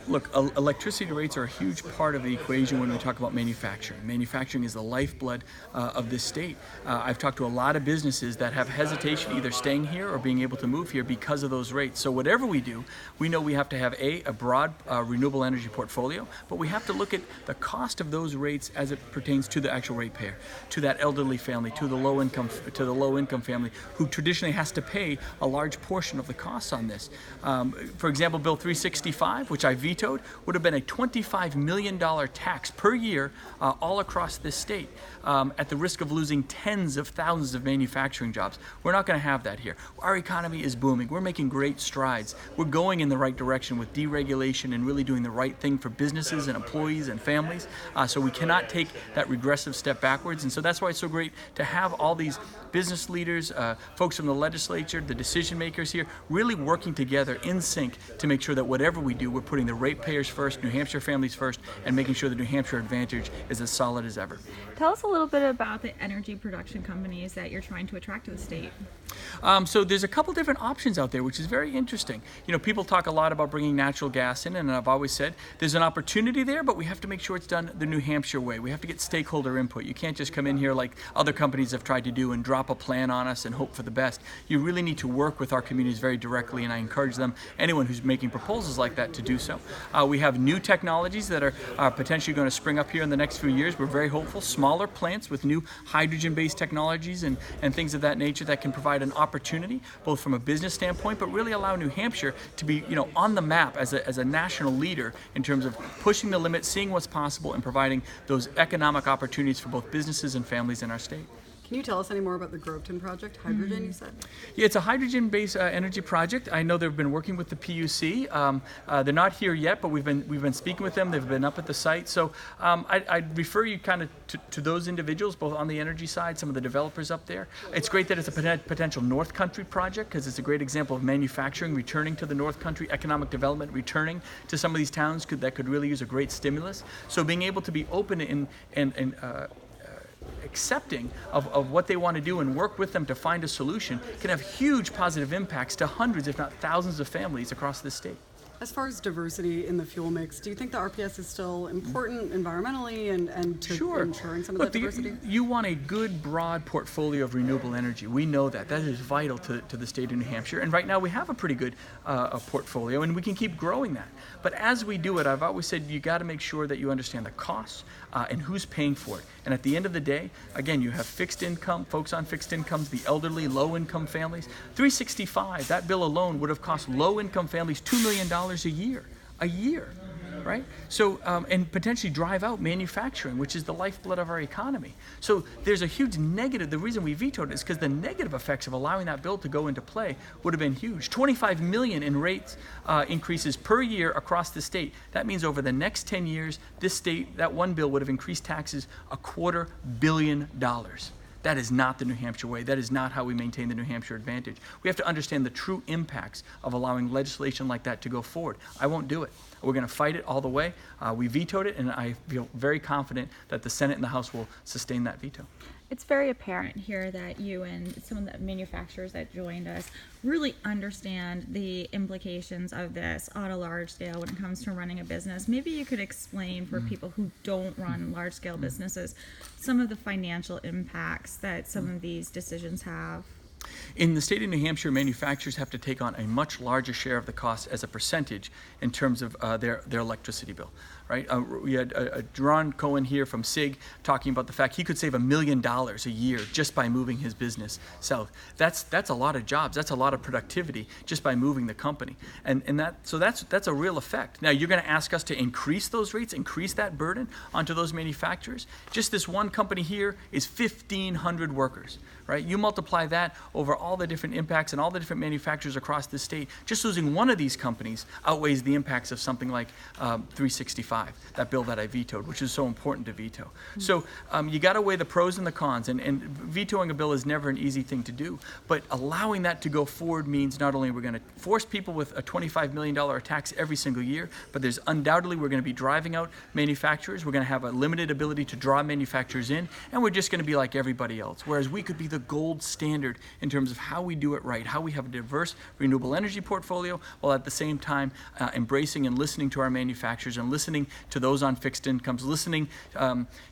Look, electricity rates are a huge part of the equation when we talk about manufacturing. Manufacturing is the lifeblood of this state. I've talked to a lot of businesses that have hesitation either staying here or being able to move here because of those rates. So whatever we do, we know we have to have a broad renewable energy portfolio, but we have to look at the cost of those rates as it pertains to the actual ratepayer, to that elderly family, to the low income family who traditionally has to pay a large portion of the costs on this. For example, Bill 365, which I vetoed, would have been a $25 million tax per year all across this state, at the risk of losing tens of thousands of manufacturing jobs. We're not going to have that here. Our economy is booming. We're making great strides. We're going in the right direction with deregulation and really doing the right thing for businesses and employees and families. So we cannot take that regressive step backwards. And so that's why it's so great to have all these business leaders, folks from the legislature, the decision makers here, really working together in sync to make sure that whatever we do, we're putting the ratepayers first, New Hampshire families first, and making sure the New Hampshire advantage is as solid as ever. Tell us a little bit about the energy production companies that you're trying to attract to the state. So there's a couple different options out there, which is very interesting. You know, people talk a lot about bringing natural gas in, and I've always said there's an opportunity there, but we have to make sure it's done the New Hampshire way. We have to get stakeholder input. You can't just come in here like other companies have tried to do and drop a plan on us and hope for the best. You really need to work with our communities very directly, and I encourage them, anyone who's making proposals like that, to do so. We have new technologies that are potentially going to spring up here in the next few years. We're very hopeful. Smaller plants with new hydrogen-based technologies and things of that nature that can provide an opportunity, both from a business standpoint, but really allow New Hampshire to be, on the map as a national leader in terms of pushing the limit, seeing what's possible, and providing those economic opportunities for both businesses and families in our state. Can you tell us any more about the Groveton project? Hydrogen, you said? Yeah, it's a hydrogen-based energy project. I know they've been working with the PUC. They're not here yet, but we've been speaking with them. They've been up at the site. So I'd refer you kind of to those individuals, both on the energy side, some of the developers up there. It's great that it's a potential North Country project because it's a great example of manufacturing returning to the North Country, economic development returning to some of these towns that could really use a great stimulus. So being able to be open and accepting of what they want to do and work with them to find a solution can have huge positive impacts to hundreds, if not thousands, of families across this state. As far as diversity in the fuel mix, do you think the RPS is still important environmentally and to ensuring some of that diversity? You want a good, broad portfolio of renewable energy. We know that. That is vital to the state of New Hampshire. And right now we have a pretty good portfolio, and we can keep growing that. But as we do it, I've always said you got to make sure that you understand the costs and who's paying for it. And at the end of the day, again, you have fixed income, folks on fixed incomes, the elderly, low-income families. 365, that bill alone would have cost low-income families $2 million a year, right? So, and potentially drive out manufacturing, which is the lifeblood of our economy. So there's a huge negative. The reason we vetoed it is because the negative effects of allowing that bill to go into play would have been huge. $25 million in rates increases per year across the state. That means over the next 10 years, this state, that one bill would have increased taxes $250 million. That is not the New Hampshire way. That is not how we maintain the New Hampshire advantage. We have to understand the true impacts of allowing legislation like that to go forward. I won't do it. We're going to fight it all the way. We vetoed it, and I feel very confident that the Senate and the House will sustain that veto. It's very apparent here that you and some of the manufacturers that joined us really understand the implications of this on a large scale when it comes to running a business. Maybe you could explain for people who don't run large scale businesses some of the financial impacts that some of these decisions have. In the state of New Hampshire, manufacturers have to take on a much larger share of the cost as a percentage in terms of their electricity bill, right? We had Ron Cohen here from SIG talking about the fact he could save $1 million a year just by moving his business south. That's a lot of jobs. That's a lot of productivity just by moving the company, and that's a real effect. Now you're going to ask us to increase those rates, increase that burden onto those manufacturers. Just this one company here is 1,500 workers, right? You multiply that over all the different impacts and all the different manufacturers across the state. Just losing one of these companies outweighs the impacts of something like 365, that bill that I vetoed, which is so important to veto. So you got to weigh the pros and the cons, and vetoing a bill is never an easy thing to do, but allowing that to go forward means not only we're going to force people with a $25 million tax every single year, but there's undoubtedly we're going to be driving out manufacturers. We're going to have a limited ability to draw manufacturers in, and we're just going to be like everybody else, whereas we could be the gold standard in in terms of how we do it right, how we have a diverse renewable energy portfolio, while at the same time embracing and listening to our manufacturers and listening to those on fixed incomes, listening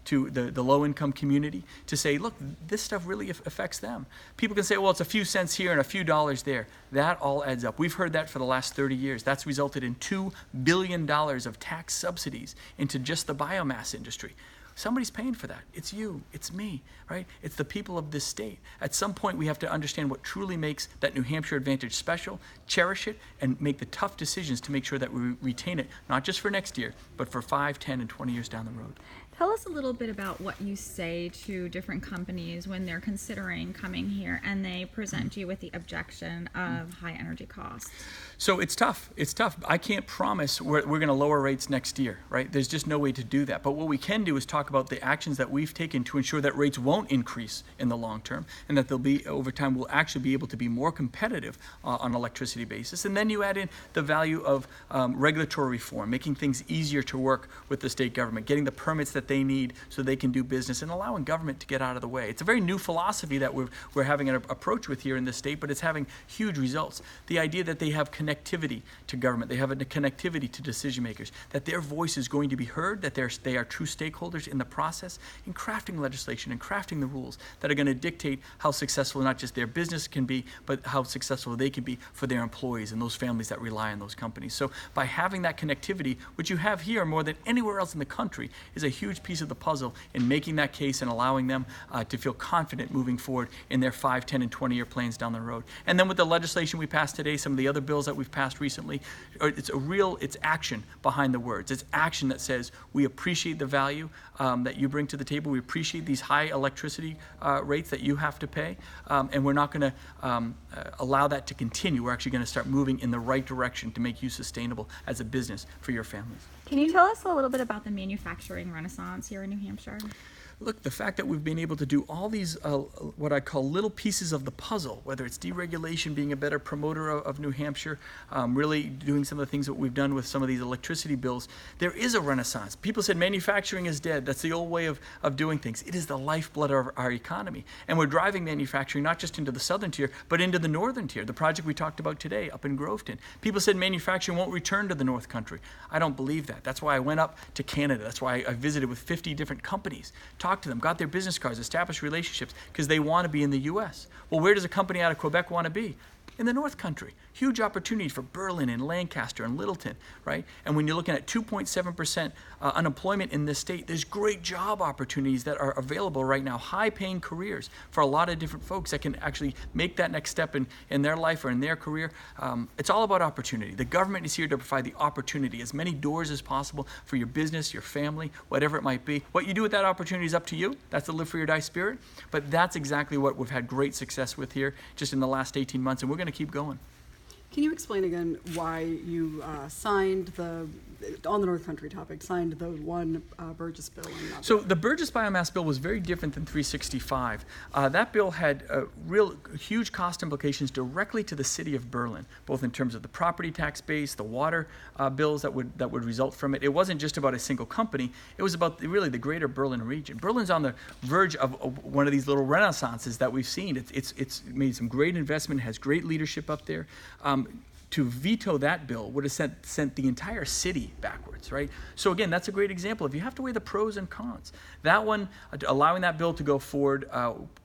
to the low-income community to say, look, this stuff really affects them. People can say, well, it's a few cents here and a few dollars there. That all adds up. We've heard that for the last 30 years. That's resulted in $2 billion of tax subsidies into just the biomass industry. Somebody's paying for that. It's you, it's me, right? It's the people of this state. At some point, we have to understand what truly makes that New Hampshire advantage special, cherish it, and make the tough decisions to make sure that we retain it, not just for next year, but for 5, 10, and 20 years down the road. Tell us a little bit about what you say to different companies when they're considering coming here and they present you with the objection of high energy costs. So it's tough. It's tough. I can't promise we're going to lower rates next year, right? There's just no way to do that. But what we can do is talk about the actions that we've taken to ensure that rates won't increase in the long term, and that they'll be, over time, we'll actually be able to be more competitive on an electricity basis. And then you add in the value of regulatory reform, making things easier to work with the state government, getting the permits that they need so they can do business, and allowing government to get out of the way. It's a very new philosophy that we're having an approach with here in this state, but it's having huge results. The idea that they have connectivity to government, they have a connectivity to decision makers, that their voice is going to be heard, that they are true stakeholders in the process in crafting legislation and crafting the rules that are going to dictate how successful not just their business can be, but how successful they can be for their employees and those families that rely on those companies. So by having that connectivity, which you have here more than anywhere else in the country, is a huge piece of the puzzle in making that case and allowing them to feel confident moving forward in their 5, 10, and 20-year plans down the road. And then with the legislation we passed today, some of the other bills that we've passed recently, it's action behind the words. It's action that says we appreciate the value that you bring to the table. We appreciate these high electricity rates that you have to pay, and we're not going to allow that to continue. We're actually going to start moving in the right direction to make you sustainable as a business for your families. Can you tell us a little bit about the manufacturing renaissance here in New Hampshire? Look, the fact that we've been able to do all these, what I call little pieces of the puzzle, whether it's deregulation, being a better promoter of New Hampshire, really doing some of the things that we've done with some of these electricity bills, there is a renaissance. People said manufacturing is dead. That's the old way of doing things. It is the lifeblood of our economy. And we're driving manufacturing not just into the southern tier, but into the northern tier, the project we talked about today up in Groveton. People said manufacturing won't return to the North Country. I don't believe that. That's why I went up to Canada. That's why I visited with 50 different companies, talked to them, got their business cards, established relationships, because they want to be in the U.S. Well, where does a company out of Quebec want to be? In the North Country. Huge opportunities for Berlin and Lancaster and Littleton, right? And when you're looking at 2.7% unemployment in this state, there's great job opportunities that are available right now, high-paying careers for a lot of different folks that can actually make that next step in their life or in their career. It's all about opportunity. The government is here to provide the opportunity, as many doors as possible for your business, your family, whatever it might be. What you do with that opportunity is up to you. That's the live free or die spirit. But that's exactly what we've had great success with here just in the last 18 months, and we're going to keep going. Can you explain again why you signed on the North Country topic, signed the one Burgess bill? So the Burgess Biomass Bill was very different than 365. That bill had real huge cost implications directly to the city of Berlin, both in terms of the property tax base, the water bills that would result from it. It wasn't just about a single company. It was about really the greater Berlin region. Berlin's on the verge of one of these little renaissances that we've seen. It's made some great investment, has great leadership up there. To veto that bill would have sent the entire city backwards, right? So again, that's a great example. If you have to weigh the pros and cons, that one, allowing that bill to go forward,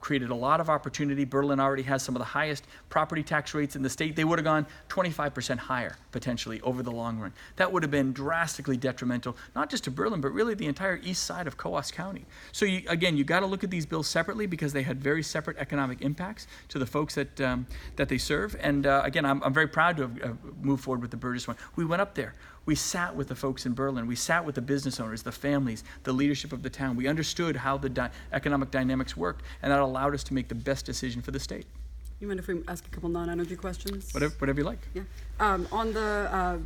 created a lot of opportunity. Berlin already has some of the highest property tax rates in the state. They would have gone 25% higher, potentially, over the long run. That would have been drastically detrimental, not just to Berlin, but really the entire east side of Coos County. So you got to look at these bills separately because they had very separate economic impacts to the folks that they serve. And again, I'm very proud to have moved forward with the Burgess one. We went up there. We sat with the folks in Berlin. We sat with the business owners, the families, the leadership of the town. We understood how the economic dynamics worked, and that allowed us to make the best decision for the state. You mind if we ask a couple non-energy questions? Whatever you like. Yeah. On the